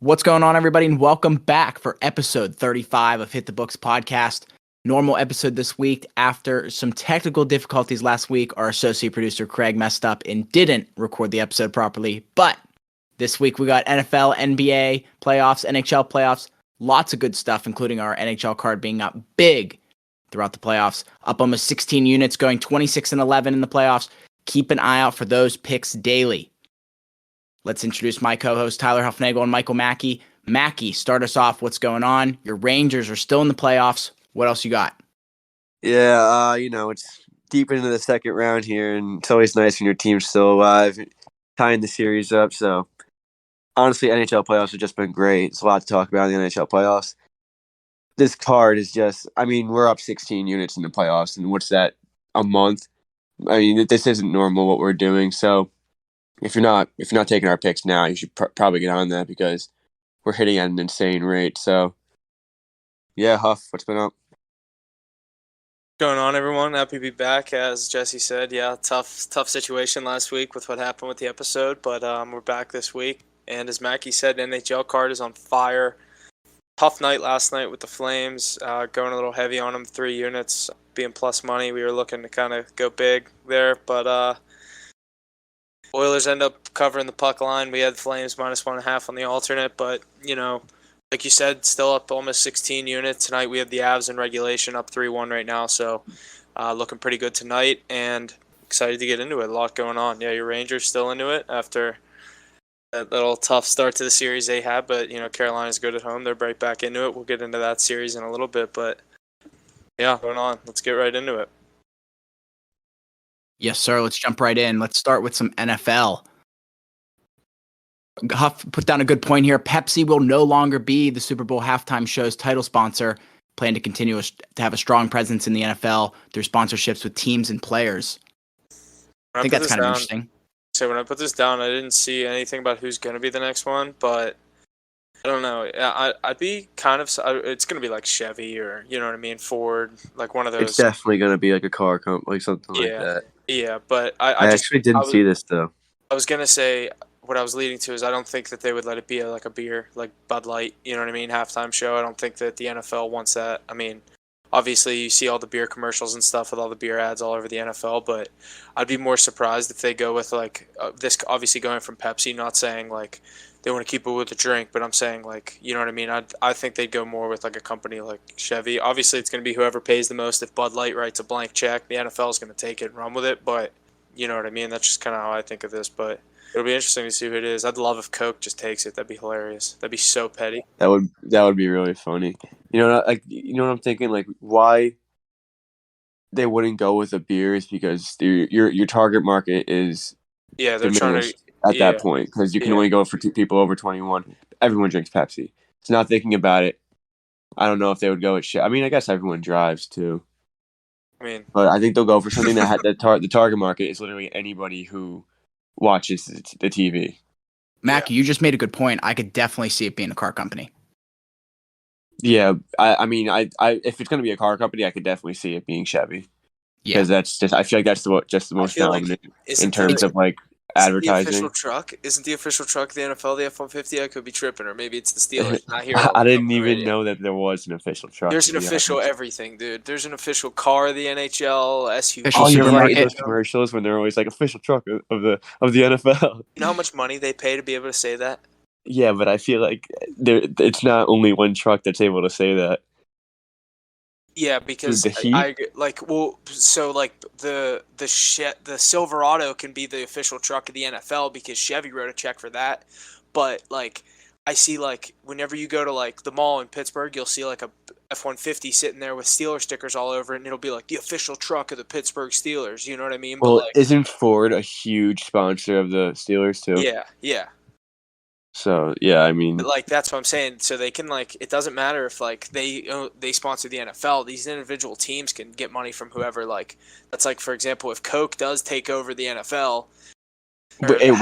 What's going on, everybody, and welcome back for episode 35 of Hit the Books podcast. Normal episode this week. After some technical difficulties last week, our associate producer Craig messed up and didn't record the episode properly. But this week we got NFL, NBA playoffs, NHL playoffs, lots of good stuff, including our NHL card being up big throughout the playoffs, up almost 16 units, going 26-11 in the playoffs. Keep an eye out for those picks daily. Let's introduce my co-hosts, Tyler Huffnagel and Michael Mackey. Mackey, start us off. What's going on? Your Rangers are still in the playoffs. What else you got? Yeah, it's deep into the second round here, and it's always nice when your team's still alive, tying the series up. So, honestly, NHL playoffs have just been great. It's a lot to talk about in the NHL playoffs. This card is just, we're up 16 units in the playoffs, and what's that, a month? This isn't normal what we're doing, so if you're not taking our picks now, you should probably get on that because we're hitting at an insane rate. So, yeah, Huff, what's been up? Going on, everyone? Happy to be back. As Jesse said, yeah, tough situation last week with what happened with the episode, but we're back this week. And as Mackey said, NHL card is on fire. Tough night last night with the Flames, going a little heavy on them, 3 units, being plus money. We were looking to kind of go big there, but Oilers end up covering the puck line. We had Flames -1.5 on the alternate, but, like you said, still up almost 16 units. Tonight we have the Avs in regulation up 3-1 right now, so looking pretty good tonight and excited to get into it. A lot going on. Yeah, your Rangers still into it after that little tough start to the series they had, but, Carolina's good at home. They're right back into it. We'll get into that series in a little bit, but yeah, going on. Let's get right into it. Yes, sir. Let's jump right in. Let's start with some NFL. Huff put down a good point here. Pepsi will no longer be the Super Bowl halftime show's title sponsor. Plan to continue to have a strong presence in the NFL through sponsorships with teams and players. I think that's kind of interesting. So when I put this down, I didn't see anything about who's going to be the next one, but I don't know. I'd be kind of. It's going to be like Chevy or Ford, like one of those. It's definitely going to be like a car company, like something like that. Yeah, but I actually didn't see this though. I was going to say what I was leading to is I don't think that they would let it be like a beer, like Bud Light. You know what I mean? Halftime show. I don't think that the NFL wants that. Obviously you see all the beer commercials and stuff with all the beer ads all over the NFL, but I'd be more surprised if they go with like this. Obviously going from Pepsi, not saying like they want to keep it with a drink, but I'm saying like, you know what I mean? I think they'd go more with like a company like Chevy. Obviously it's going to be whoever pays the most. If Bud Light writes a blank check, the NFL is going to take it and run with it, but you know what I mean? That's just kind of how I think of this, but it'll be interesting to see who it is. I'd love if Coke just takes it. That'd be hilarious. That'd be so petty. That would be really funny. What I'm thinking? Like, why they wouldn't go with a beer is because your target market is they're trying to at that point because you can only go for 2 people over 21. Everyone drinks Pepsi. So now thinking about it, I don't know if they would go with shit. I guess everyone drives too. But I think they'll go for something that had the target market is literally anybody who watches the TV. Mackey, you just made a good point. I could definitely see it being a car company. Yeah, if it's going to be a car company, I could definitely see it being Chevy. Yeah, because that's just I feel like that's the most dominant in terms of like advertising. Isn't the official truck the NFL, the F-150? I could be tripping, or maybe it's the Steelers. Not here. I didn't even know that there was an official truck. There's an official everything, dude. There's an official car of the NHL, SUV. Oh, you're right. Those commercials when they're always like official truck of the NFL. You know how much money they pay to be able to say that? Yeah, but I feel like it's not only one truck that's able to say that. Yeah, because the Silverado can be the official truck of the NFL because Chevy wrote a check for that. But like I see like whenever you go to like the mall in Pittsburgh, you'll see like a F-150 sitting there with Steeler stickers all over it, and it'll be like the official truck of the Pittsburgh Steelers. You know what I mean? Well, isn't Ford a huge sponsor of the Steelers too? Yeah. So, yeah, But, like, that's what I'm saying. So they can, like, it doesn't matter if, like, they sponsor the NFL. These individual teams can get money from whoever, like, that's like, for example, if Coke does take over the NFL. But it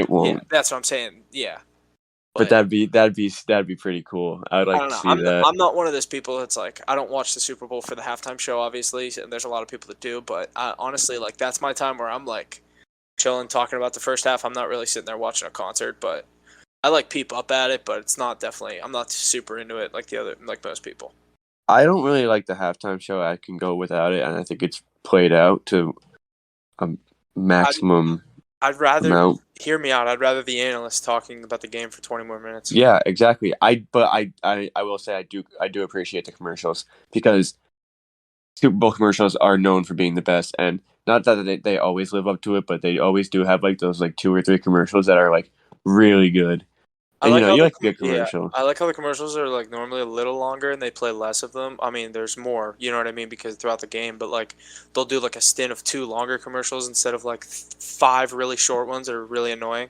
won't. Yeah, that's what I'm saying, yeah. But that'd be pretty cool. I'd like to see that. I'm not one of those people that's like, I don't watch the Super Bowl for the halftime show, obviously, and there's a lot of people that do, but honestly, like, that's my time where I'm, like, chilling, talking about the first half. I'm not really sitting there watching a concert, but I like peep up at it, but it's not definitely. I'm not super into it like most people. I don't really like the halftime show. I can go without it, and I think it's played out to a maximum I'd rather amount. hear me out. I'd rather the analyst talking about the game for 20 more minutes. Yeah, exactly. I will say I do appreciate the commercials because Super Bowl commercials are known for being the best, and not that they always live up to it, but they always do have like those like 2 or 3 commercials that are like really good. I And like how you like a good commercial. I like how the commercials are like normally a little longer and they play less of them. I mean, there's more, you know what I mean, because throughout the game, but like they'll do like a stint of 2 longer commercials instead of like 5 really short ones that are really annoying.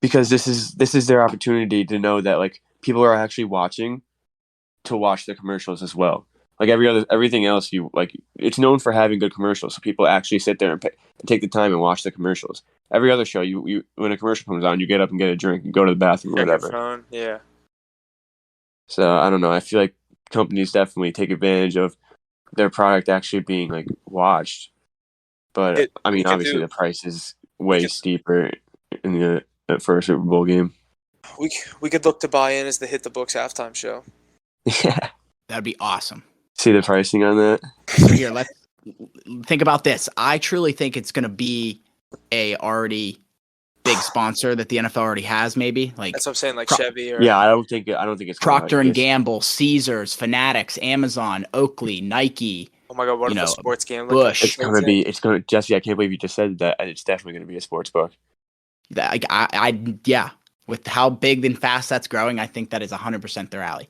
Because this is their opportunity to know that like people are actually watching to watch the commercials as well. Like everything else, you like it's known for having good commercials, so people actually sit there and take the time and watch the commercials. Every other show, you when a commercial comes on, you get up and get a drink and go to the bathroom or Check your whatever. phone, yeah. So I don't know. I feel like companies definitely take advantage of their product actually being like watched. But I mean, obviously the price is way steeper in the for a Super Bowl game. We could look to buy in as the Hit the Books halftime show. Yeah, That'd be awesome. see the pricing on that. So here, let's think about this. I truly think it's going to be a already big sponsor that the NFL already has. Maybe like That's what I'm saying, like Chevy or Yeah, I don't think it's Procter and Gamble, Caesars, Fanatics, Amazon, Oakley, Nike. Oh my God, what if a sports gambling Bush. It's gonna Jesse. I can't believe you just said that. It's definitely gonna be a sports book. Yeah. With how big and fast that's growing, I think that is 100% their alley.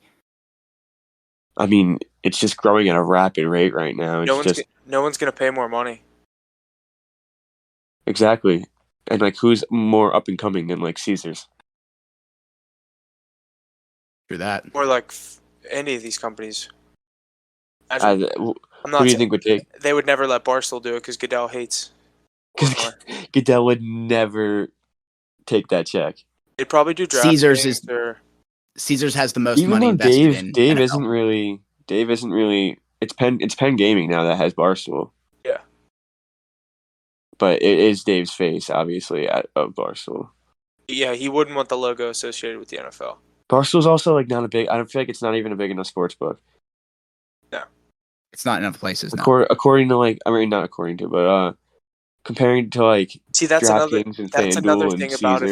I mean, it's just growing at a rapid rate right now. No one's gonna pay more money. Exactly, and like who's more up and coming than like Caesars? Through that, or like any of these companies. Who do you think would take? They would never let Barstool do it because Goodell hates. Goodell would never take that check. They'd probably do draft. Caesars has the most Even money invested in. Dave NFL. isn't really. It's Penn Gaming now that has Barstool. Yeah, but it is Dave's face, obviously, of Barstool. Yeah, he wouldn't want the logo associated with the NFL. Barstool's also like not a big. I don't feel like it's not even a big enough sports book. No, it's not enough places. According to like, I mean, not according to, but comparing to like. See, that's another thing about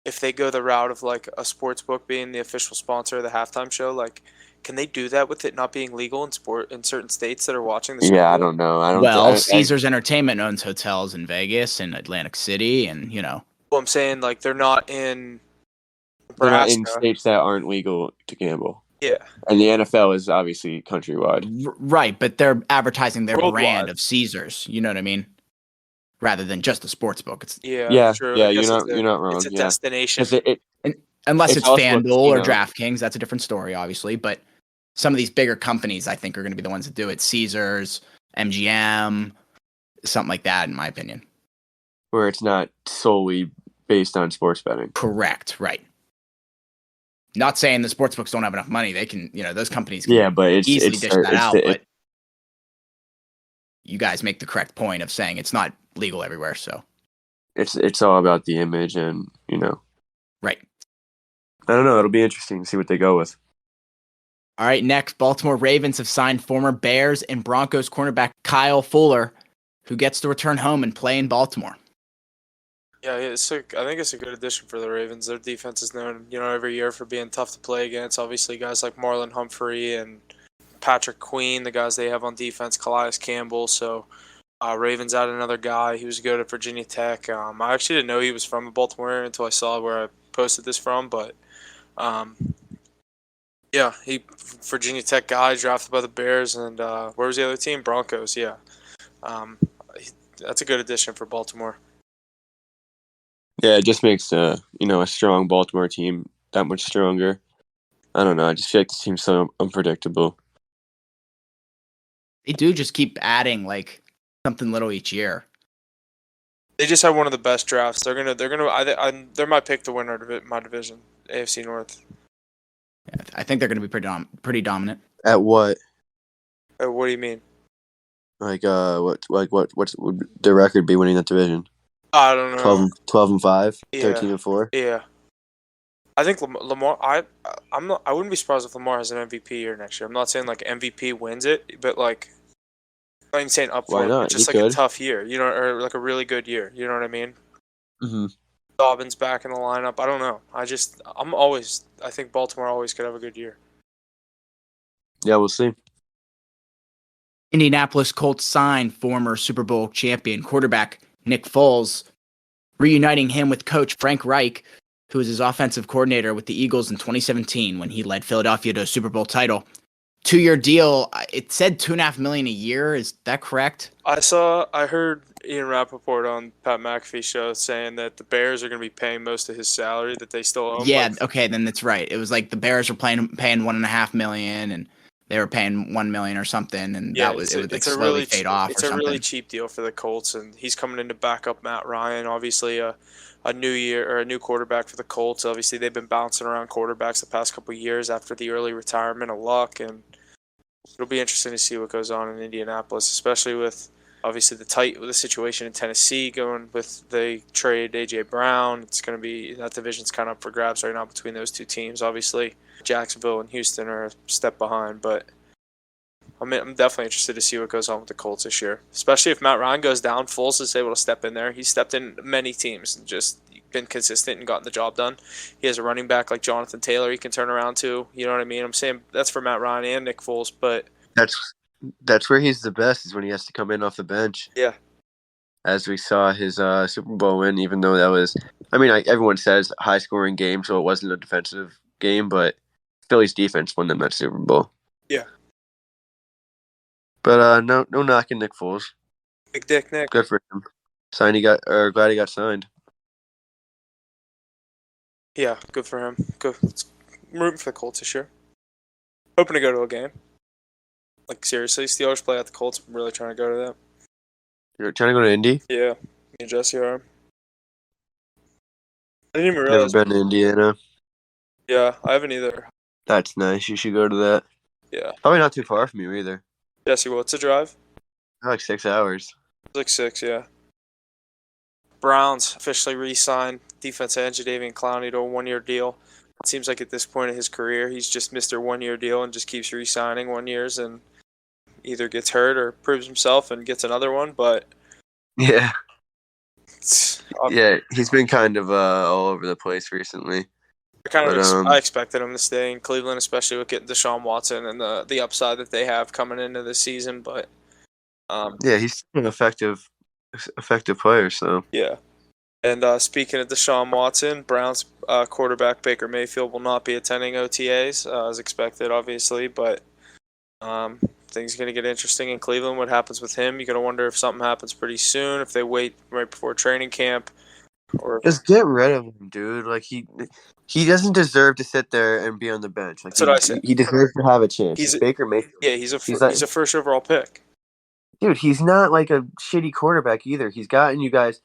if they go the route of like a sports book being the official sponsor of the halftime show, like. Can they do that with it not being legal in certain states that are watching the Super Bowl? Yeah, I don't know. Caesars Entertainment owns hotels in Vegas and Atlantic City, and Well, I'm saying like they're not in. They're not in states that aren't legal to gamble. Yeah, and the NFL is obviously countrywide. Right, but they're advertising their brand of Caesars. You know what I mean? Rather than just a sports book. It's true. Yeah. You're not wrong. It's a destination. Unless it's FanDuel or DraftKings, that's a different story, obviously. But some of these bigger companies, I think, are going to be the ones that do it. Caesars, MGM, something like that, in my opinion. Where it's not solely based on sports betting. Correct, right. Not saying the sports books don't have enough money. They can, those companies can easily dish that out. But you guys make the correct point of saying it's not legal everywhere. So it's all about the image and, Right. I don't know. It'll be interesting to see what they go with. All right, next, Baltimore Ravens have signed former Bears and Broncos cornerback Kyle Fuller, who gets to return home and play in Baltimore. Yeah, I think it's a good addition for the Ravens. Their defense is known, every year for being tough to play against. Obviously, guys like Marlon Humphrey and Patrick Queen, the guys they have on defense, Calais Campbell. So, Ravens added another guy. He was good at Virginia Tech. I actually didn't know he was from the Baltimore area until I saw where I posted this from, but he Virginia Tech guy drafted by the Bears, and where was the other team? Broncos. Yeah, that's a good addition for Baltimore. Yeah, it just makes a strong Baltimore team that much stronger. I don't know. I just feel like this team's so unpredictable. They do just keep adding like something little each year. They just had one of the best drafts. They're my pick to win my division, AFC North. Yeah, I think they're going to be pretty dominant. At what? What do you mean? What's would their record be winning that division? I don't know. 12-5, 13-4. Yeah. I think Lamar. I'm not. I wouldn't be surprised if Lamar has an MVP year next year. I'm not saying like MVP wins it, but like I'm not even saying up Why for it, but not? He just like a could. tough year, or like a really good year. You know what I mean? Mm-hmm. Dobbins back in the lineup. I don't know. I think Baltimore always could have a good year. Yeah, we'll see. Indianapolis Colts signed former Super Bowl champion quarterback Nick Foles, reuniting him with coach Frank Reich, who was his offensive coordinator with the Eagles in 2017 when he led Philadelphia to a Super Bowl title. 2-year deal. It said $2.5 million a year. Is that correct? I heard Ian Rappaport on Pat McAfee's show saying that the Bears are going to be paying most of his salary that they still owe him. Yeah. Okay. Then that's right. It was like the Bears were paying $1.5 million, and they were paying $1 million or something, and Yeah, it would like slowly fade off it's or a something. really cheap deal for the Colts, and he's coming in to back up Matt Ryan. Obviously, a new year or a new quarterback for the Colts. Obviously, they've been bouncing around quarterbacks the past couple of years after the early retirement of Luck, and it'll be interesting to see what goes on in Indianapolis, especially with obviously the situation in Tennessee going with the trade AJ Brown. It's going to be that division's kind of up for grabs right now between those two teams. Obviously, Jacksonville and Houston are a step behind, but I'm definitely interested to see what goes on with the Colts this year, especially if Matt Ryan goes down. Foles is able to step in there. He's stepped in many teams and just been consistent and gotten the job done. He has a running back like Jonathan Taylor he can turn around to. You know what I mean? I'm saying that's for Matt Ryan and Nick Foles, but That's where he's the best is when he has to come in off the bench. yeah, As we saw his Super Bowl win, even though that was, everyone says high scoring game, so it wasn't a defensive game, but Philly's defense won them that Super Bowl. yeah. But no knocking Nick Foles. Big Dick Nick. Good for him. Glad he got signed. Yeah, good for him. Good. I'm rooting for the Colts this year. Hoping to go to a game. Like seriously, Steelers play at the Colts. I'm really trying to go to that. You're trying to go to Indy? Yeah, me and Jesse are. I didn't even Never realize. been to Indiana. Yeah, I haven't either. That's nice. You should go to that. Yeah. Probably not too far from you either. Jesse, what's the drive? Like 6 hours. It's like 6, yeah. Browns officially re-signed defensive end Jadeveon Clowney to a 1-year deal. It seems like at this point in his career, he's just Mr. 1-year deal and just keeps re-signing 1 years and either gets hurt or proves himself and gets another one. But Yeah. Yeah, he's been kind of all over the place recently. I expected him to stay in Cleveland, especially with getting Deshaun Watson and the upside that they have coming into this season. But yeah, he's an effective player. So yeah. And speaking of Deshaun Watson, Browns quarterback Baker Mayfield will not be attending OTAs as expected, obviously. But things are going to get interesting in Cleveland. What happens with him? You're going to wonder if something happens pretty soon, if they wait right before training camp. Or just get rid of him, dude. Like he doesn't deserve to sit there and be on the bench. Like that's what I said. He deserves to have a chance. He's Baker Mayfield. Yeah, he's a first overall pick. Dude, he's not like a shitty quarterback either. He's gotten you guys.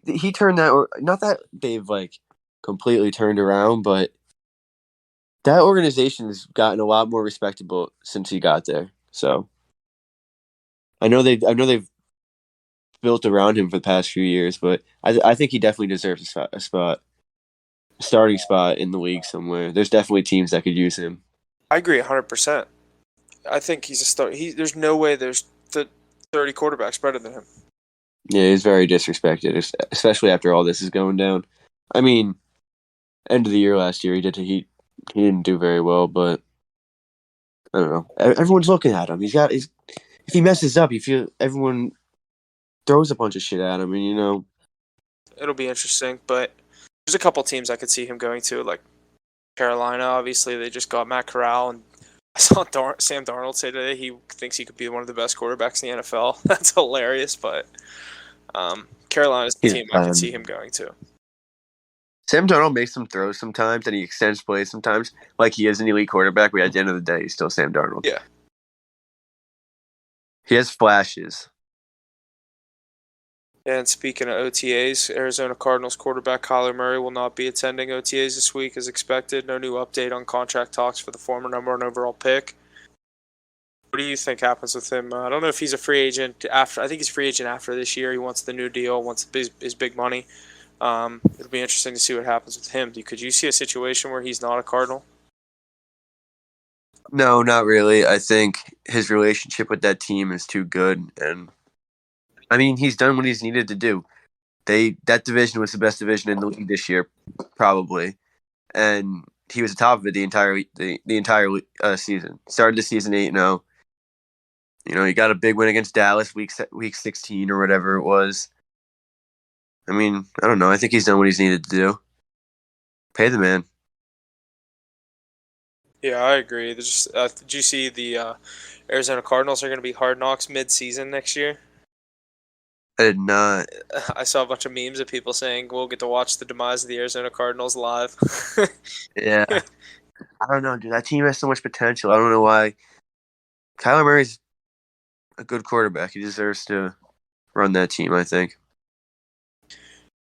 He turned that, or not that they've like completely turned around, but that organization has gotten a lot more respectable since he got there. So I know they've built around him for the past few years, but I think he definitely deserves a starting spot in the league somewhere. There's definitely teams that could use him. I agree 100%. I think he's a start. There's no way there's 30 quarterbacks better than him. Yeah, he's very disrespected, especially after all this is going down. I mean, end of the year last year, he didn't do very well, but I don't know. Everyone's looking at him. If he messes up, everyone throws a bunch of shit at him, and it'll be interesting. But there's a couple teams I could see him going to, like Carolina. Obviously, they just got Matt Corral, and I saw Sam Darnold say today he thinks he could be one of the best quarterbacks in the NFL. That's hilarious, but Carolina's the team I could see him going to. Sam Darnold makes some throws sometimes, and he extends plays sometimes, like he is an elite quarterback, but at the end of the day, he's still Sam Darnold. Yeah. He has flashes. And speaking of OTAs, Arizona Cardinals quarterback Kyler Murray will not be attending OTAs this week as expected. No new update on contract talks for the former number 1 overall pick. What do you think happens with him? I don't know if he's a free agent after. I think he's a free agent after this year. He wants the new deal, wants his big money. It'll be interesting to see what happens with him. Could you see a situation where he's not a Cardinal? No, not really. I think his relationship with that team is too good, and I mean, he's done what he's needed to do. That division was the best division in the league this year, probably, and he was atop of it the entire season. Started the season 8-0. He got a big win against Dallas week 16 or whatever it was. I mean, I don't know. I think he's done what he's needed to do. Pay the man. Yeah, I agree. Did you see the Arizona Cardinals are going to be Hard Knocks mid-season next year? I did not. I saw a bunch of memes of people saying we'll get to watch the demise of the Arizona Cardinals live. Yeah. I don't know, dude. That team has so much potential. I don't know why. Kyler Murray's a good quarterback. He deserves to run that team, I think.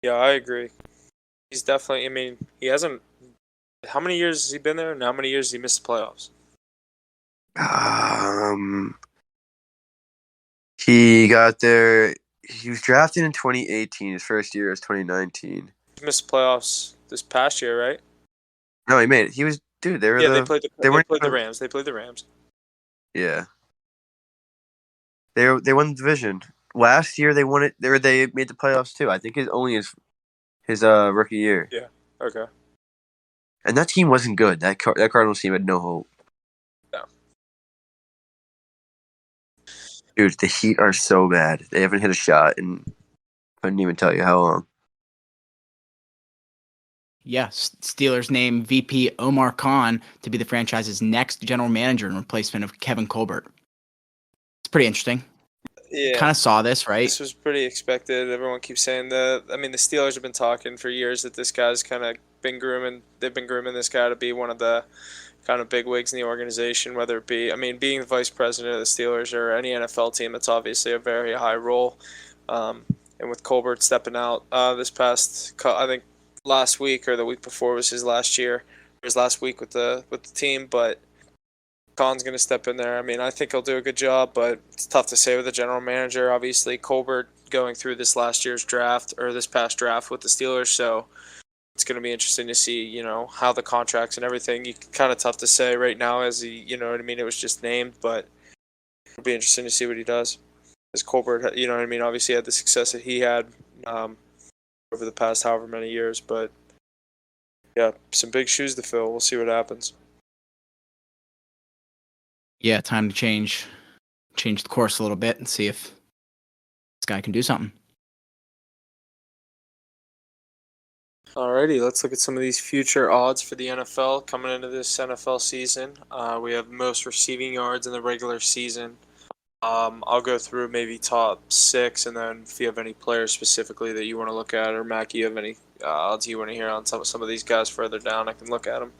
Yeah, I agree. He's definitely. I mean, he hasn't. How many years has he been there, and how many years has he missed the playoffs? He got there. He was drafted in 2018. His first year was 2019. He missed the playoffs this past year, right? No, he made it. He was dude. They were Yeah, they played the weren't Rams. They played the Rams. Yeah. They won the division. Last year they won it. They made the playoffs too. I think it's only his rookie year. Yeah. Okay. And that team wasn't good. That Cardinals team had no hope. No. Dude, the Heat are so bad. They haven't hit a shot in couldn't even tell you how long. Yeah, Steelers name VP Omar Khan to be the franchise's next general manager in replacement of Kevin Colbert. It's pretty interesting. Yeah. Kind of saw this, right? This was pretty expected. Everyone keeps saying that. I mean, the Steelers have been talking for years that this guy's kind of been grooming. They've been grooming this guy to be one of the kind of big wigs in the organization, whether it be, I mean, being the vice president of the Steelers or any NFL team, it's obviously a very high role. And with Colbert stepping out this past, I think last week or the week before was his last week with the team, but Khan's going to step in there. I mean, I think he'll do a good job, but it's tough to say with the general manager. Obviously, Colbert going through this past draft with the Steelers, so it's going to be interesting to see, how the contracts and everything. Kind of tough to say right now, as he, you know what I mean. It was just named, but it'll be interesting to see what he does. As Colbert, you know what I mean. Obviously, had the success that he had over the past however many years, but yeah, some big shoes to fill. We'll see what happens. Yeah, time to change the course a little bit and see if this guy can do something. Alrighty, let's look at some of these future odds for the NFL coming into this NFL season. We have most receiving yards in the regular season. I'll go through maybe top 6, and then if you have any players specifically that you want to look at, or Mackey, you have any odds you want to hear on some of these guys further down, I can look at them.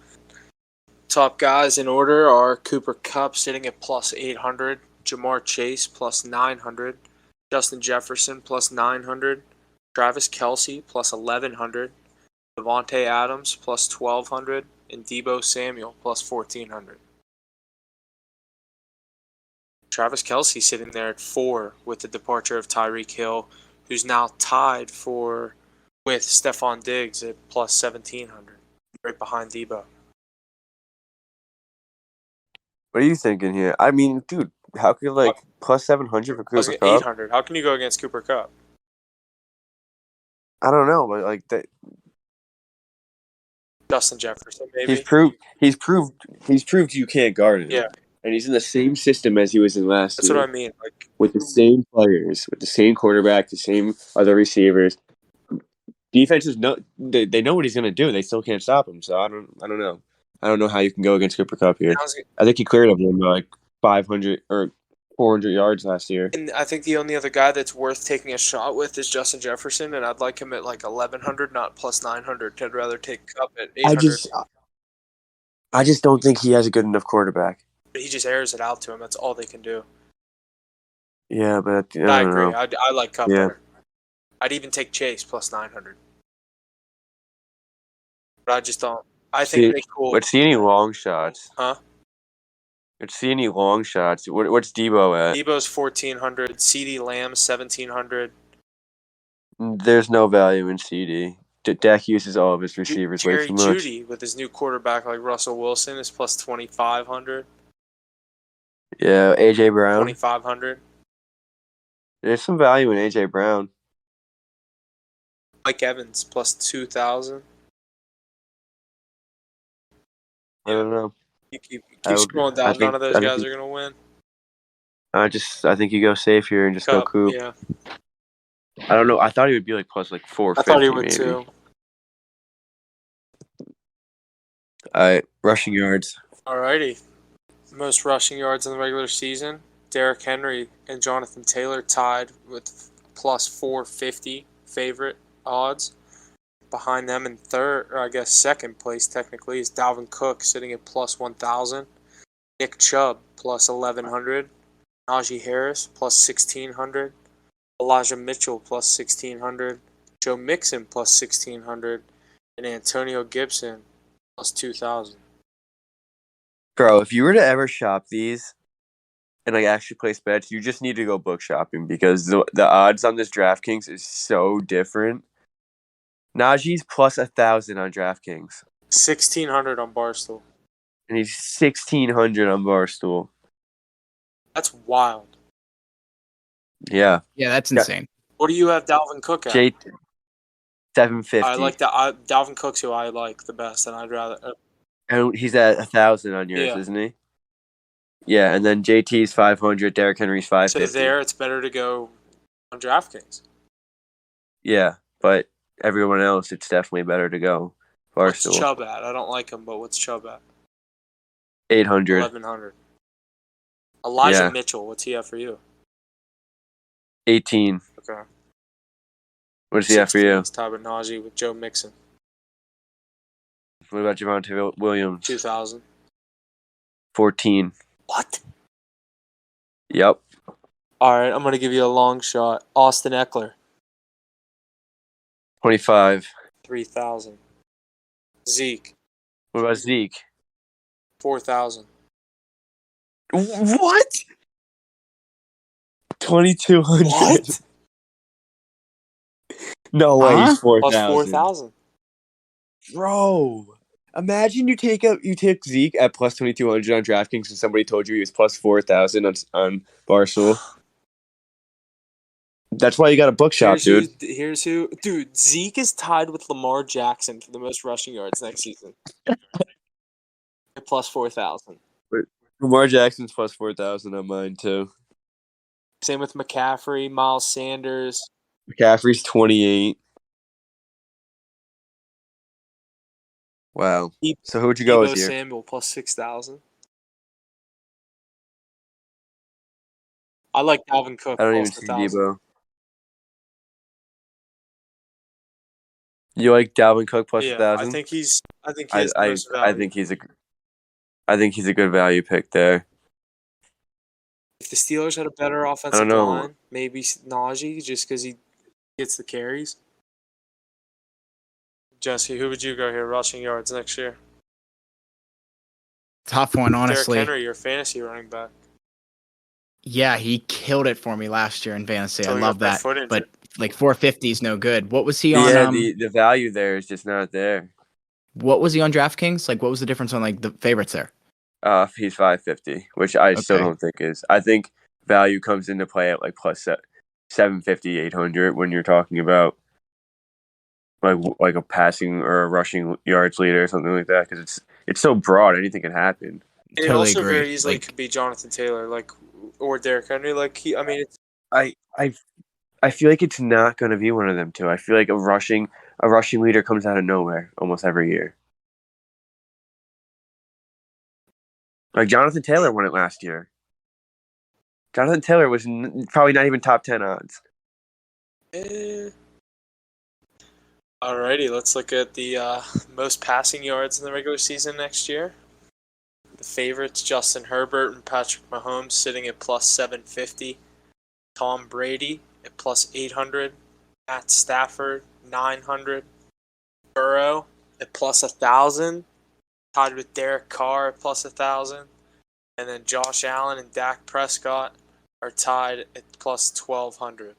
Top guys in order are Cooper Kupp sitting at plus 800, Jamar Chase plus 900, Justin Jefferson plus 900, Travis Kelce plus 1100, Devontae Adams plus 1200, and Deebo Samuel plus 1400. Travis Kelce sitting there at 4 with the departure of Tyreek Hill, who's now tied with Stephon Diggs at plus 1700, right behind Deebo. What are you thinking here? I mean, dude, how could plus 700 for Cooper Kupp? 800. How can you go against Cooper Kupp? I don't know, but that. Justin Jefferson, maybe. He's proved you can't guard him. Yeah. And he's in the same system as he was in last year. That's what I mean. With the same players, with the same quarterback, the same other receivers. Defenses they know what he's going to do. They still can't stop him. So I don't know. I don't know how you can go against Cooper Kupp here. I think he cleared him 500 or 400 yards last year. And I think the only other guy that's worth taking a shot with is Justin Jefferson, and I'd like him at 1100, not plus 900. I'd rather take Kupp at 800. I just don't think he has a good enough quarterback. But he just airs it out to him. That's all they can do. Yeah, but I agree. I like Kupp better. I'd even take Chase plus 900. But I just don't. I think they cool. Let's see any long shots. Huh? Let's see any long shots. What's Deebo at? Deebo's 1400. CeeDee Lamb 1700. There's no value in CD. Dak uses all of his receivers way Jerry too much. Jeudy with his new quarterback like Russell Wilson is plus 2,500. Yeah, AJ Brown. 2,500. There's some value in AJ Brown. Mike Evans plus 2,000. I don't know. You keep I would- scrolling I down. think- None of those I think guys he- are gonna win. I think you go safe here and just go Cup, Coop. yeah. I don't know. I thought he would be like plus like 450. I thought he would maybe. too. All right, rushing yards. Alrighty. Most rushing yards in the regular season. Derrick Henry and Jonathan Taylor tied with plus 450 favorite odds. Behind them in third, or I guess second place technically, is Dalvin Cook sitting at plus 1,000. Nick Chubb plus 1,100. Najee Harris plus 1,600. Elijah Mitchell plus 1,600. Joe Mixon plus 1,600. And Antonio Gibson plus 2,000. Bro, if you were to ever shop these and like actually place bets, you just need to go book shopping because the odds on this DraftKings is so different. Najee's plus 1,000 on DraftKings, 1,600 on Barstool. and he's 1,600 on Barstool. That's wild. Yeah, Yeah, that's insane. What do you have Dalvin Cook at? 750. I like that. Dalvin Cook's who I like the best, and I'd rather. And he's at 1,000 on yours, Yeah. isn't he? Yeah, and then JT's 500, Derrick Henry's So 550. there, it's better to go on DraftKings. Yeah, but everyone else, it's definitely better to go What's Barstool. Chubb at? I don't like him, but what's Chubb at? 800. 1,100. Elijah Yeah. Mitchell, what's he at for you? 18. Okay. What does he have for you? He's tied with Najee with Joe Mixon. What about Javonte Williams? 2,000. 14. What? Yep. All right, I'm going to give you a long shot. Austin Eckler, 25. 3,000. Zeke, What about Zeke? 4,000. What? 2,200. What? No way, Huh? he's 4,000. Plus 4,000. Bro, imagine you take Zeke at plus 2,200 on DraftKings and somebody told you he was plus 4,000 on Barstool. That's why you got a book shop, dude. Here's who. Dude, Zeke is tied with Lamar Jackson for the most rushing yards next season. At plus 4,000. Lamar Jackson's plus 4,000 on mine, too. Same with McCaffrey, Miles Sanders. McCaffrey's 28. Wow. So who would you go Deebo with here? Samuel plus 6,000. I like Dalvin Cook I don't even plus see 1,000. Debo. You like Dalvin Cook plus Yeah, 1,000? I think he has the most value. I think he's a good value pick there. If the Steelers had a better offensive know. line, maybe Najee just because he gets the carries. Jesse, who would you go here rushing yards next year? Tough one, honestly. Derrick Henry, your fantasy running back. Yeah, he killed it for me last year in fantasy. Till I he love got that. foot injury. But like 450 is no good. What was he on? Yeah, the value there is just not there. What was he on DraftKings? Like, what was the difference on like the favorites there? He's 550, which I still Okay. don't think is. I think value comes into play at like plus 750, 800 when you're talking about like a passing or a rushing yards leader or something like that because it's so broad, anything can happen. And it Totally also agree. very easily Like- could be Jonathan Taylor, or Derrick Henry. It's I feel like it's not going to be one of them two. I feel like a rushing leader comes out of nowhere almost every year. Like Jonathan Taylor won it last year. Jonathan Taylor was probably not even top 10 odds. Alrighty, let's look at the most passing yards in the regular season next year. The favorites, Justin Herbert and Patrick Mahomes, sitting at plus 750. Tom Brady at plus 800. Matt Stafford, 900. Burrow at plus 1,000. Tied with Derek Carr at plus 1,000. And then Josh Allen and Dak Prescott are tied at plus 1,200.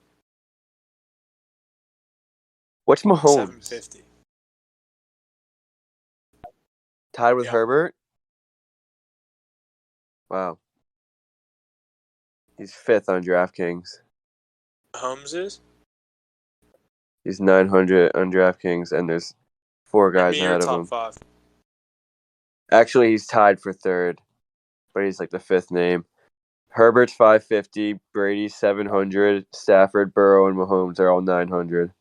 What's Mahomes? 750. Tied with Yeah. Herbert? Wow. He's 5th on DraftKings. Holmes is? He's 900 on DraftKings, and there's 4 guys Give me your ahead of top him. 5. Actually, he's tied for 3rd, but he's like the 5th name. Herbert's 550, Brady's 700, Stafford, Burrow, and Mahomes are all 900.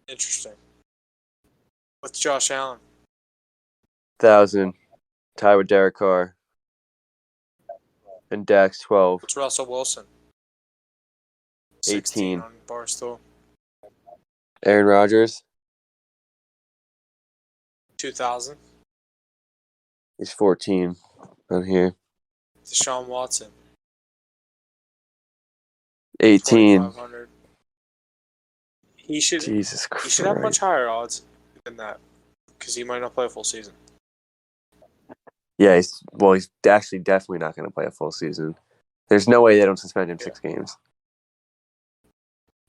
Interesting. What's Josh Allen? 1,000, tied with Derek Carr. And Dak's 12, What's Russell Wilson? 18. on Barstool. Aaron Rodgers, 2,000. he's 14 on here. Deshaun Watson. 18. 2,500. He should Jesus Christ. He should have much higher odds than that because he might not play a full season. Yeah, he's actually definitely not going to play a full season. There's no way they don't suspend him 6 games.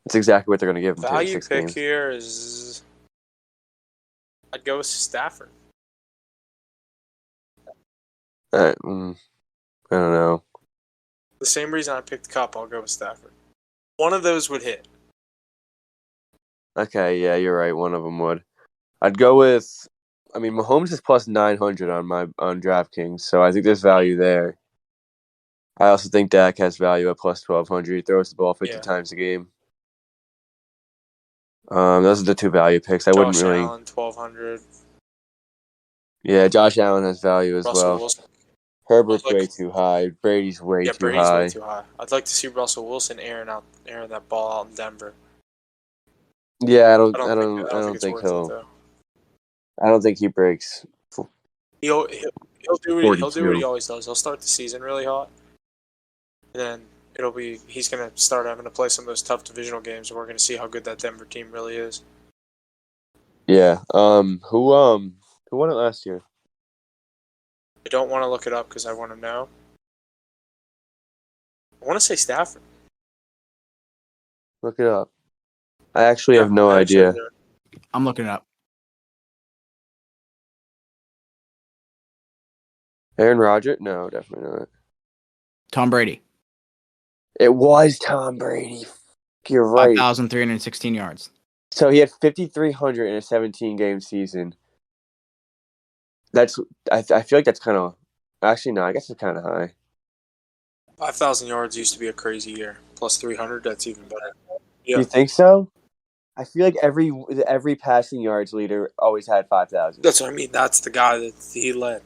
That's exactly what they're going to give him. Value 6 pick games. here is I'd go with Stafford. I don't know. The same reason I picked Cup, I'll go with Stafford. One of those would hit. Okay, yeah, you're right. One of them would. I'd go with. I mean, Mahomes is plus 900 on DraftKings, so I think there's value there. I also think Dak has value at plus 1,200. He throws the ball 50 times a game. Those are the 2 value picks. I wouldn't really. Allen, 1,200. Yeah, Josh Allen has value as Russell well. Wilson. Herbert's way too high. Brady's way too Brady's high. way too high. I'd like to see Russell Wilson airing that ball out in Denver. Yeah, I don't think think he'll. it, though. I don't think he breaks. He'll do what he always does. He'll start the season really hot, and then he's gonna start having to play some of those tough divisional games, and we're gonna see how good that Denver team really is. Yeah. Who won it last year? I don't want to look it up because I want to know. I want to say Stafford. Look it up. I actually have no idea. I'm looking it up. Aaron Rodgers? No, definitely not. Tom Brady. It was Tom Brady. You're right. 5,316 yards. So he had 5,300 in a 17-game season. I feel like that's kind of. Actually, no. I guess it's kind of high. 5,000 yards used to be a crazy year. Plus 300, that's even better. Yeah. You think so? I feel like every passing yards leader always had 5,000. That's what I mean. That's the guy that he led.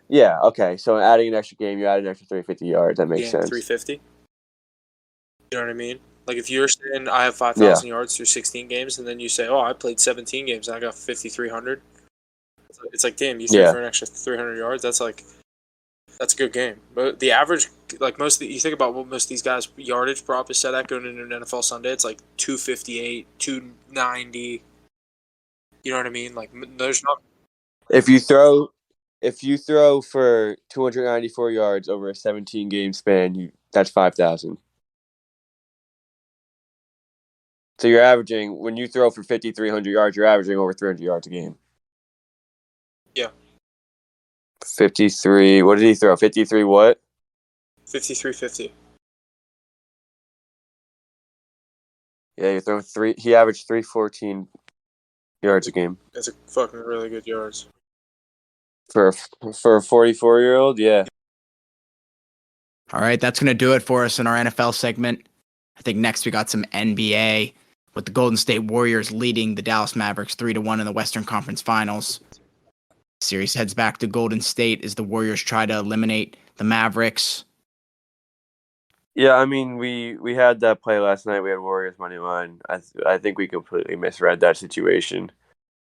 Yeah. Okay. So adding an extra game, you add an extra 350 yards. That makes sense. 350. You know what I mean? Like if you're saying I have 5,000 yards through 16 games, and then you say, "Oh, I played 17 games and I got 5,300." It's like, damn, you threw for an extra 300 yards. That's a good game. But the average, like you think about what most of these guys' yardage prop is set at going into an NFL Sunday, it's like 258, 290. You know what I mean? Like there's not. If you throw for 294 yards over a 17-game span, that's 5,000. So you're averaging, when you throw for 5,300 yards, you're averaging over 300 yards a game. Yeah. 53. What did he throw? 53 what? 53.50. Yeah, you're throwing he averaged 314 yards a game. That's a fucking really good yards. For a 44-year-old, yeah. All right, that's going to do it for us in our NFL segment. I think next we got some NBA with the Golden State Warriors leading the Dallas Mavericks 3-1 in the Western Conference Finals. Series heads back to Golden State as the Warriors try to eliminate the Mavericks. Yeah, I mean, we had that play last night. We had Warriors money line. I think we completely misread that situation.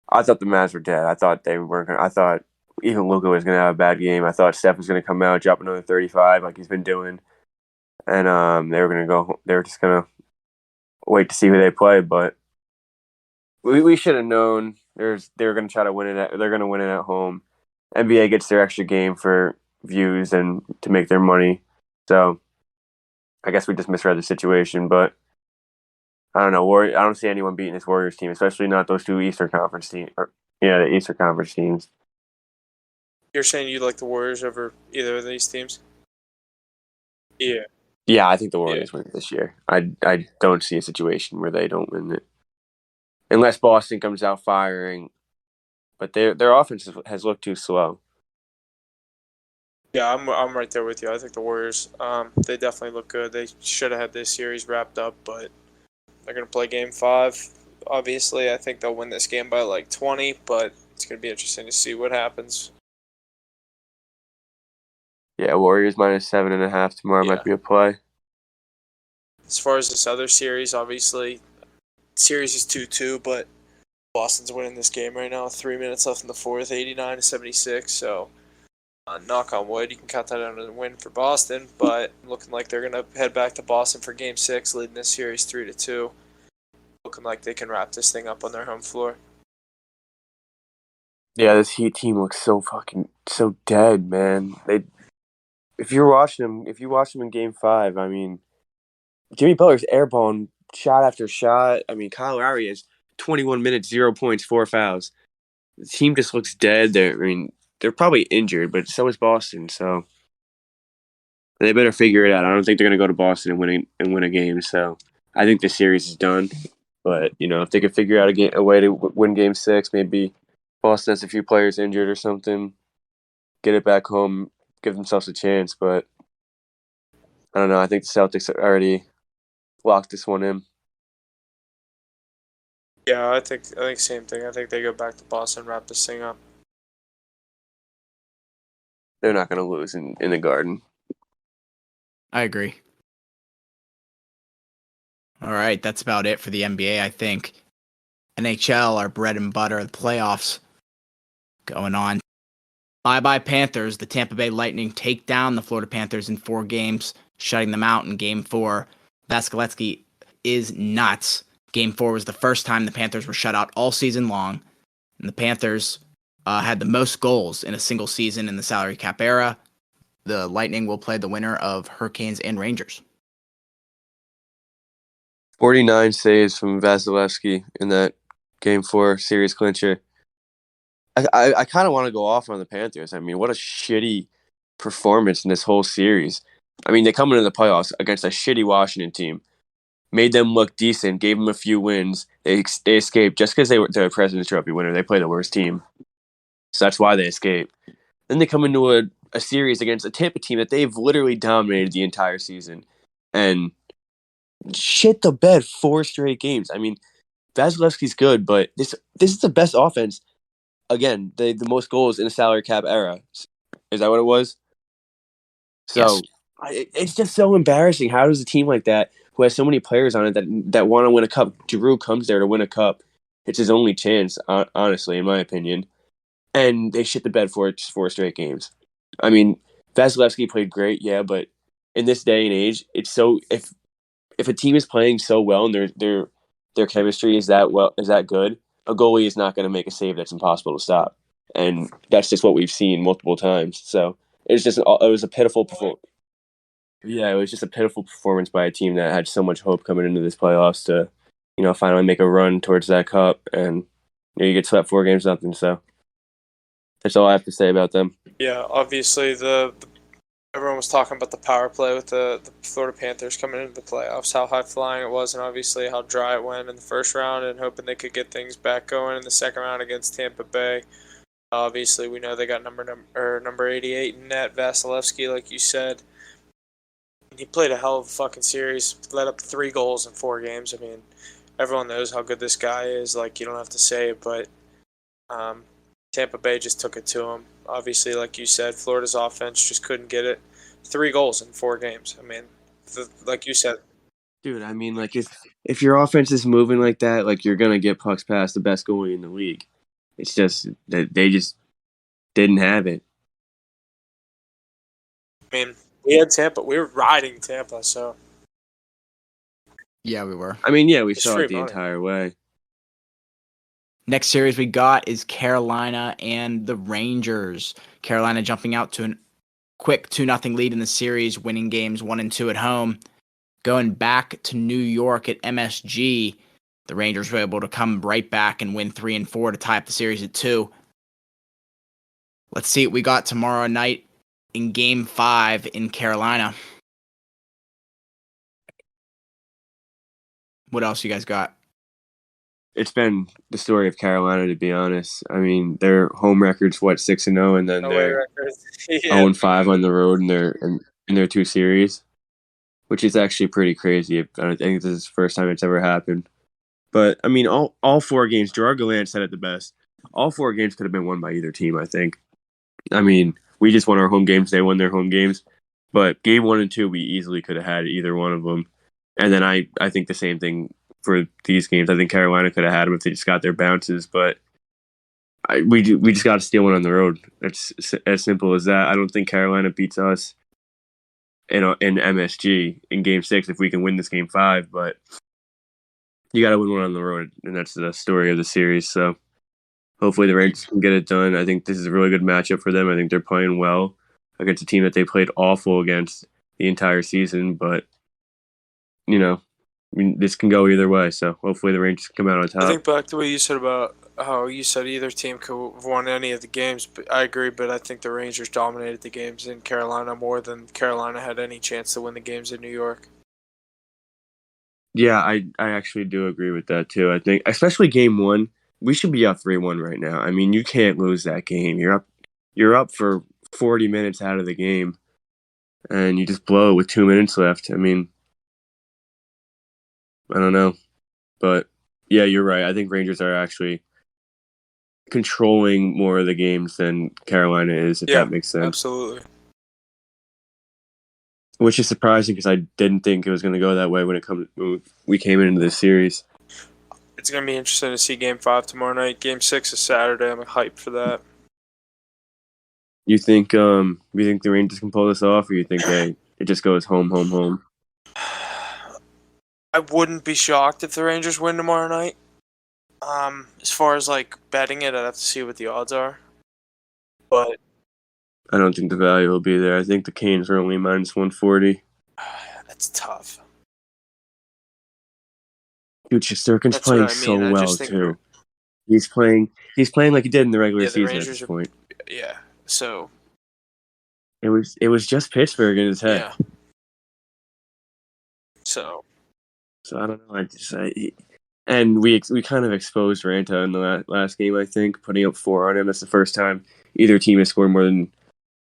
I thought the Mavs were dead. I thought they weren't gonna. I thought even Luka was gonna have a bad game. I thought Steph was gonna come out, drop another 35 like he's been doing, and they were just gonna wait to see who they play. But we should have known. They were gonna try to win it. They're gonna win it at home. NBA gets their extra game for views and to make their money. So I guess we just misread the situation, but I don't know. I don't see anyone beating this Warriors team, especially not those two Eastern Conference teams. The Eastern Conference teams. You're saying you like the Warriors over either of these teams? Yeah. Yeah, I think the Warriors win it this year. I don't see a situation where they don't win it, unless Boston comes out firing. But their offense has looked too slow. Yeah, I'm right there with you. I think the Warriors, they definitely look good. They should have had this series wrapped up, but they're going to play Game 5. Obviously, I think they'll win this game by like 20, but it's going to be interesting to see what happens. Yeah, Warriors -7.5 tomorrow might be a play. As far as this other series, obviously, series is 2-2, but Boston's winning this game right now. 3 minutes left in the fourth, 89-76. So, knock on wood, you can count that as a win for Boston. But looking like they're gonna head back to Boston for Game 6, leading this series 3-2. Looking like they can wrap this thing up on their home floor. Yeah, this Heat team looks so dead, man. If you watch them in Game 5, I mean, Jimmy Butler's airballing shot after shot. I mean, Kyle Lowry has 21 minutes, 0 points, 4 fouls. The team just looks dead. They're probably injured, but so is Boston. So they better figure it out. I don't think they're going to go to Boston and win a game. So I think the series is done. But if they could figure out a way to win Game 6, maybe Boston has a few players injured or something, get it back home, give themselves a chance. But I don't know. I think the Celtics already locked this one in. Yeah, I think same thing. I think they go back to Boston, wrap this thing up. They're not going to lose in the Garden. I agree. All right, that's about it for the NBA, I think. NHL, our bread and butter, the playoffs going on. Bye-bye Panthers. The Tampa Bay Lightning take down the Florida Panthers in 4 games, shutting them out in Game 4. Vasilevsky is nuts. Game 4 was the first time the Panthers were shut out all season long. And the Panthers had the most goals in a single season in the salary cap era. The Lightning will play the winner of Hurricanes and Rangers. 49 saves from Vasilevsky in that Game 4 series clincher. I kind of want to go off on the Panthers. I mean, what a shitty performance in this whole series. I mean, they come into the playoffs against a shitty Washington team, made them look decent, gave them a few wins. They escaped just because they're a President's Trophy winner. They play the worst team, so that's why they escaped. Then they come into a series against a Tampa team that they've literally dominated the entire season, and shit the bed 4 straight games. I mean, Vasilevsky's good, but this is the best offense. Again, the most goals in the salary cap era. Is that what it was? So Yes. it's just so embarrassing. How does a team like that, who has so many players on it that want to win a cup, Giroux comes there to win a cup. It's his only chance, honestly, in my opinion. And they shit the bed for 4 straight games. I mean, Vasilevsky played great, yeah, but in this day and age, it's so if a team is playing so well and their chemistry is that good, a goalie is not going to make a save that's impossible to stop, and that's just what we've seen multiple times. So it was a pitiful performance. Yeah, it was just a pitiful performance by a team that had so much hope coming into this playoffs to, finally make a run towards that cup, and you get swept 4 games nothing. So that's all I have to say about them. Yeah, obviously everyone was talking about the power play with the Florida Panthers coming into the playoffs, how high flying it was, and obviously how dry it went in the first round, and hoping they could get things back going in the second round against Tampa Bay. Obviously, we know they got number 88 in net, Vasilevsky, like you said. He played a hell of a fucking series, led up 3 goals in 4 games. I mean, everyone knows how good this guy is. Like, you don't have to say it, but Tampa Bay just took it to him. Obviously, like you said, Florida's offense just couldn't get it. 3 goals in 4 games. I mean, like you said. Dude, I mean, like, if your offense is moving like that, like, you're going to get pucks past the best goalie in the league. It's just that they just didn't have it. I mean, we had Tampa. We were riding Tampa, so. Yeah, we were. I mean, yeah, we It's saw free it the money. entire way. Next series we got is Carolina and the Rangers. Carolina jumping out to a quick 2-0 lead in the series, winning games 1 and 2 at home. Going back to New York at MSG, the Rangers were able to come right back and win 3-4 to tie up the series at 2. Let's see what we got tomorrow night in Game 5 in Carolina. What else you guys got? It's been the story of Carolina, to be honest. I mean, their home record's 6-0, and then Away they're records. 0-5 on the road in their 2 series, which is actually pretty crazy. I think this is the first time it's ever happened. But I mean, all 4 games. Gerard Gallant said it the best. All 4 games could have been won by either team, I think. I mean, we just won our home games. They won their home games. But game 1 and 2, we easily could have had either one of them. And then I think the same thing for these games. I think Carolina could have had them if they just got their bounces. But we just got to steal one on the road. It's as simple as that. I don't think Carolina beats us in MSG in Game 6 if we can win this Game 5. But you got to win one on the road, and that's the story of the series. So hopefully the Rangers can get it done. I think this is a really good matchup for them. I think they're playing well against a team that they played awful against the entire season. But, this can go either way. So hopefully the Rangers can come out on top. I think back to what you said about how you said either team could have won any of the games. But I agree, but I think the Rangers dominated the games in Carolina more than Carolina had any chance to win the games in New York. Yeah, I actually do agree with that too. I think, especially Game 1, we should be up 3-1 right now. I mean, you can't lose that game. You're up for 40 minutes out of the game, and you just blow it with 2 minutes left. I mean, I don't know, but yeah, you're right. I think Rangers are actually controlling more of the games than Carolina is, if that makes sense. Absolutely. Which is surprising because I didn't think it was going to go that way when we came into this series. It's going to be interesting to see Game 5 tomorrow night. Game 6 is Saturday. I'm hyped for that. You think the Rangers can pull this off, or you think it just goes home? I wouldn't be shocked if the Rangers win tomorrow night. As far as betting it, I'd have to see what the odds are. But I don't think the value will be there. I think the Canes are only -140. That's tough. Dude, Shesterkin's playing so well too. He's playing like he did in the regular season at this point. Yeah. So it was just Pittsburgh in his head. Yeah. So I don't know. And we kind of exposed Ranta in the last game. I think putting up 4 on him. That's the first time either team has scored more than.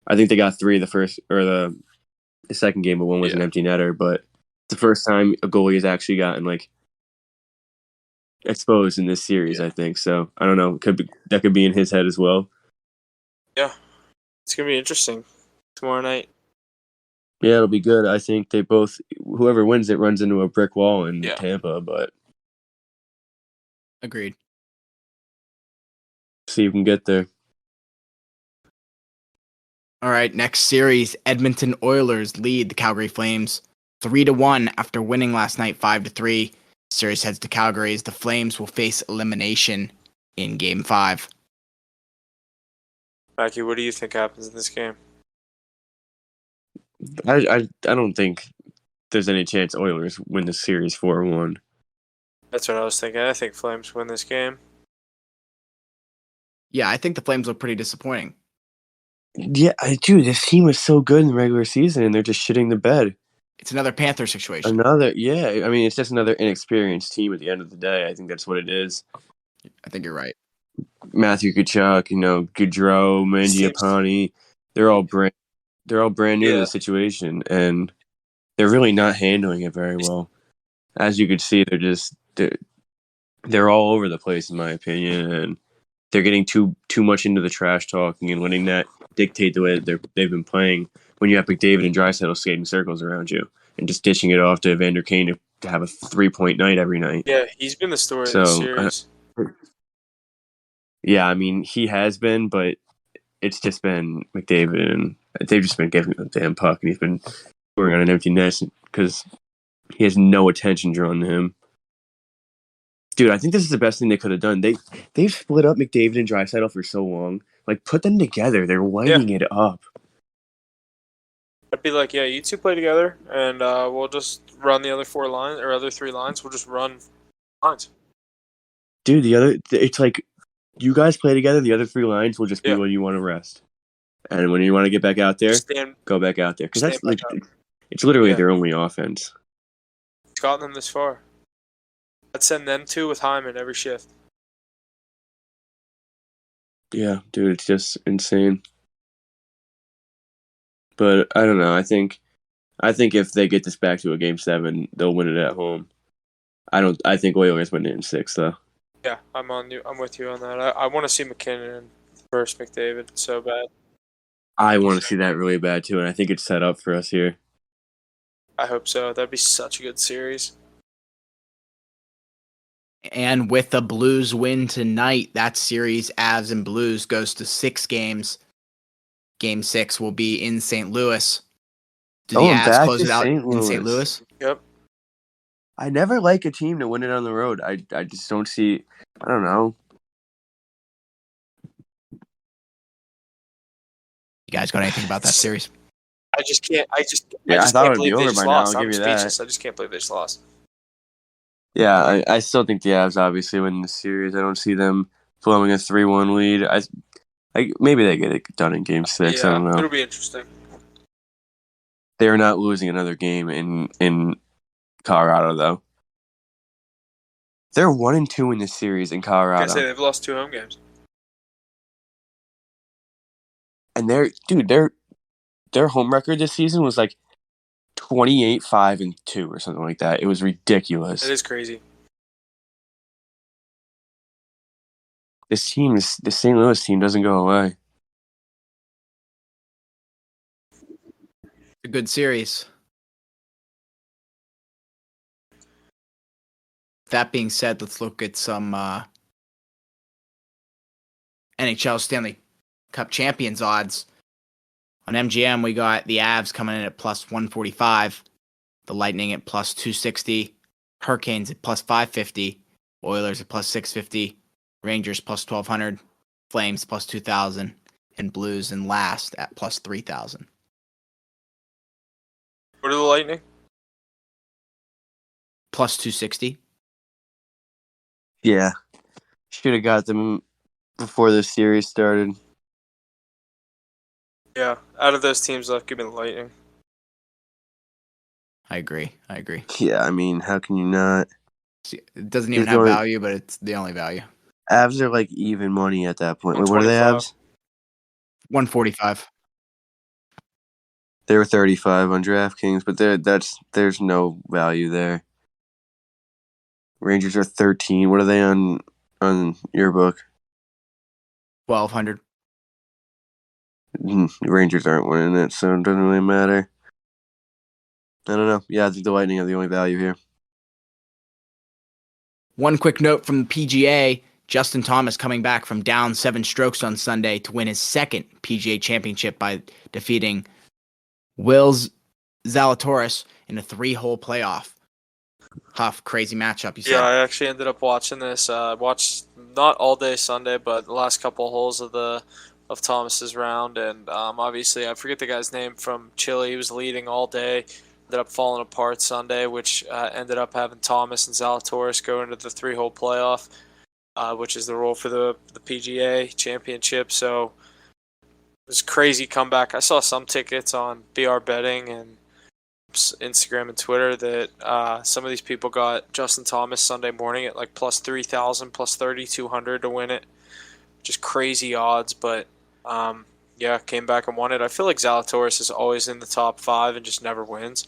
I think they got 3 the first or the second game, but one was an empty netter. But it's the first time a goalie has actually gotten exposed in this series. I think so. I don't know. That could be in his head as well. Yeah, it's gonna be interesting tomorrow night. Yeah, it'll be good. I think whoever wins it runs into a brick wall in Tampa, but agreed. See if we can get there. All right, next series, Edmonton Oilers lead the Calgary Flames 3-1 after winning last night 5-3. Series heads to Calgary as the Flames will face elimination in Game 5. Mackey, what do you think happens in this game? I don't think there's any chance Oilers win the series 4-1. That's what I was thinking. I think Flames win this game. Yeah, I think the Flames look pretty disappointing. Yeah, dude, this team was so good in the regular season, and they're just shitting the bed. It's another Panther situation. I mean, it's just another inexperienced team at the end of the day. I think that's what it is. I think you're right. Matthew Tkachuk, Gaudreau, Mangiapane, they're all brand new to the situation, and they're really not handling it very well. As you could see, they're all over the place, in my opinion, and they're getting too much into the trash talking and letting that dictate the way that they've been playing. When you have McDavid and Draisaitl skating circles around you and just dishing it off to Evander Kane to have a 3-point night every night. Yeah, he's been the story of the series. Yeah, I mean, he has been, but it's just been McDavid, and they've just been giving him the damn puck, and he's been scoring on an empty net because he has no attention drawn to him. Dude, I think this is the best thing they could have done. They've split up McDavid and Draisaitl for so long. Put them together. They're lighting it up. I'd be like, yeah, you two play together, and we'll just run the other 4 lines or other 3 lines. We'll just run lines. Dude, it's like you guys play together. The other 3 lines will just be when you want to rest, and when you want to get back out there, go back out there because that's like it's literally their only offense. It's gotten them this far. I'd send them 2 with Hyman every shift. Yeah, dude, it's just insane. But I don't know. I think if they get this back to a game 7, they'll win it at home. I think Oilers win it in 6 though. Yeah, I'm with you on that. I want to see McKinnon versus McDavid so bad. I want to see that really bad too, and I think it's set up for us here. I hope so. That'd be such a good series. And with the Blues win tonight, that series, Avs and Blues, goes to 6 games. Game 6 will be in St. Louis. Do the Avs close it out in St. Louis? Yep. I never like a team to win it on the road. I just don't see. I don't know. You guys got anything about that series? I just can't. I just I thought can't it would be believe they over just by now. lost. I'll I'm give you speechless. that. I just can't believe they just lost. Yeah, I still think the Avs obviously win the series. I don't see them blowing a 3-1 lead. Maybe they get it done in Game 6. Yeah, I don't know. it'll be interesting. They're not losing another game in Colorado though. They're 1-2 in this series in Colorado. I say they've lost 2 home games. And their home record this season was like 28-5-2 or something like that. It was ridiculous. It is crazy. The St. Louis team doesn't go away. A good series. That being said, let's look at some NHL Stanley Cup champions odds. On MGM, we got the Avs coming in at plus 145, the Lightning at plus 260, Hurricanes at plus 550, Oilers at plus 650, Rangers plus 1200, Flames plus 2000, and Blues in last at plus 3000. What are the Lightning? Plus 260. Yeah. Should have got them before the series started. Yeah, out of those teams left, give me the Lightning. I agree. Yeah, I mean, how can you not? It doesn't even have value, but it's the only value. Avs are like even money at that point. Wait, what are they, Avs? 145. They were 35 on DraftKings, but there's no value there. Rangers are 13. What are they on your book? 1,200. The Rangers aren't winning it, so it doesn't really matter. I don't know. Yeah, I think the Lightning are the only value here. One quick note from the PGA. Justin Thomas coming back from down 7 strokes on Sunday to win his second PGA championship by defeating Will Zalatoris in a 3-hole playoff. Tough, crazy matchup, you said. Yeah, I actually ended up watching this. Watched not all day Sunday, but the last couple of holes of Thomas's round, and obviously I forget the guy's name from Chile. He was leading all day. Ended up falling apart Sunday, which ended up having Thomas and Zalatoris go into the 3-hole playoff, which is the rule for the PGA championship. So it was a crazy comeback. I saw some tickets on BR Betting and Instagram and Twitter that some of these people got Justin Thomas Sunday morning at like plus 3,000, plus 3,200 to win it. Just crazy odds, but yeah, came back and won it. I feel like Zalatoris is always in the top 5 and just never wins.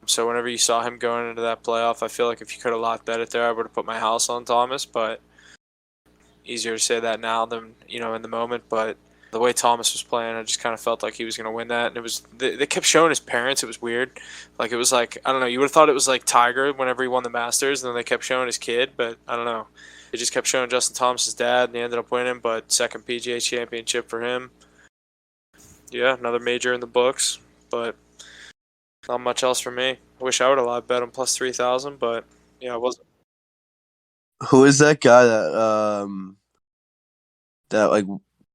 So whenever you saw him going into that playoff, I feel like if you could have lot bet it there, I would have put my house on Thomas, but easier to say that now than, in the moment. But the way Thomas was playing, I just kind of felt like he was going to win that. And it was they kept showing his parents. It was weird. Like, it was like, I don't know, you would have thought it was like Tiger whenever he won the Masters, and then they kept showing his kid, but I don't know. They just kept showing Justin Thomas's dad, and he ended up winning, but second PGA championship for him. Yeah, another major in the books, but not much else for me. I wish I would have live bet him plus 3,000, but yeah, it wasn't. Who is that guy that like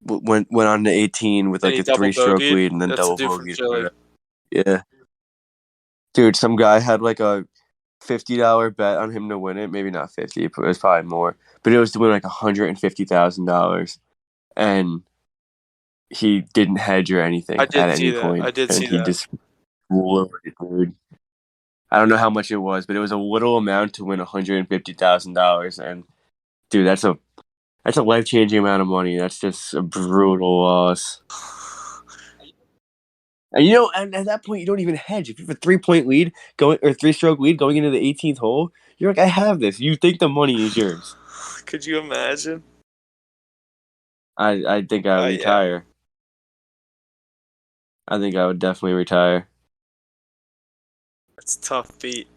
went on to 18 with like a 3-stroke lead and then double bogeyed? Yeah. Dude, some guy had like a $50 bet on him to win it. Maybe not 50, but it was probably more. But it was to win like $150,000. And he didn't hedge or anything I at did see any that. point. I did And see he that. just blew it, dude. I don't know how much it was, but it was a little amount to win $150,000. And dude, that's a life-changing amount of money. That's just a brutal loss. And and at that point, you don't even hedge. If you have a 3-point lead going or 3-stroke lead going into the 18th hole, you're like, I have this. You think the money is yours. Could you imagine? I think I would retire. I think I would definitely retire. That's a tough beat.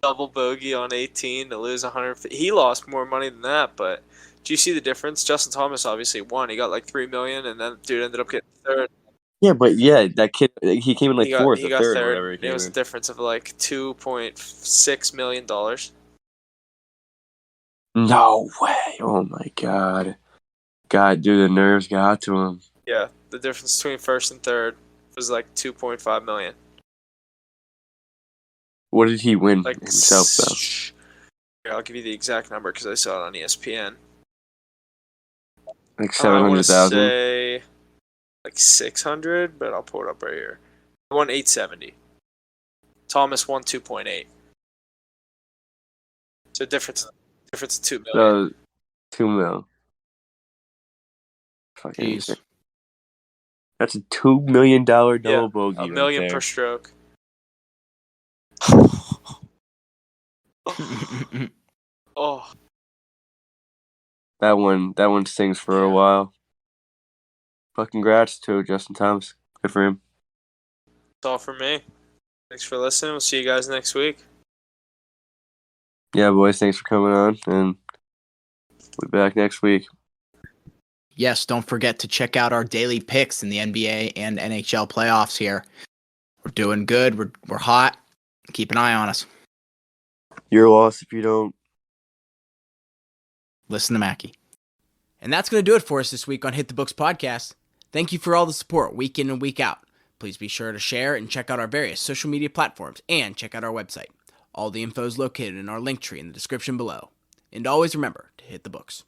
Double bogey on 18 to lose 150. He lost more money than that, but do you see the difference? Justin Thomas obviously won. He got like $3 million, and then dude ended up getting third. Yeah, but that kid, he came in like fourth or got third, third. or whatever he It came was a in. difference of like $2.6 million. No way! Oh my god! God, dude, the nerves got to him. Yeah, the difference between first and third was like 2.5 million. What did he win Like himself though? Here, I'll give you the exact number because I saw it on ESPN. Like I want to 700,000. say like 600, but I'll pull it up right here. He won 870. Thomas won 2.8. So difference of 2 million. 2 mil. Fucking Jeez. that's a $2 million double bogey. $1 million right there. per stroke. Oh, That one stings for a while. Fucking congrats to Justin Thomas. Good for him. that's all for me. Thanks for listening. We'll see you guys next week. Yeah, boys, thanks for coming on, and we'll be back next week. Yes, don't forget to check out our daily picks in the NBA and NHL playoffs here. We're doing good. We're hot. Keep an eye on us. Your loss if you don't. Listen to Mackey. And that's going to do it for us this week on Hit the Books podcast. Thank you for all the support week in and week out. Please be sure to share and check out our various social media platforms and check out our website. All the info is located in our link tree in the description below. And always remember to hit the books.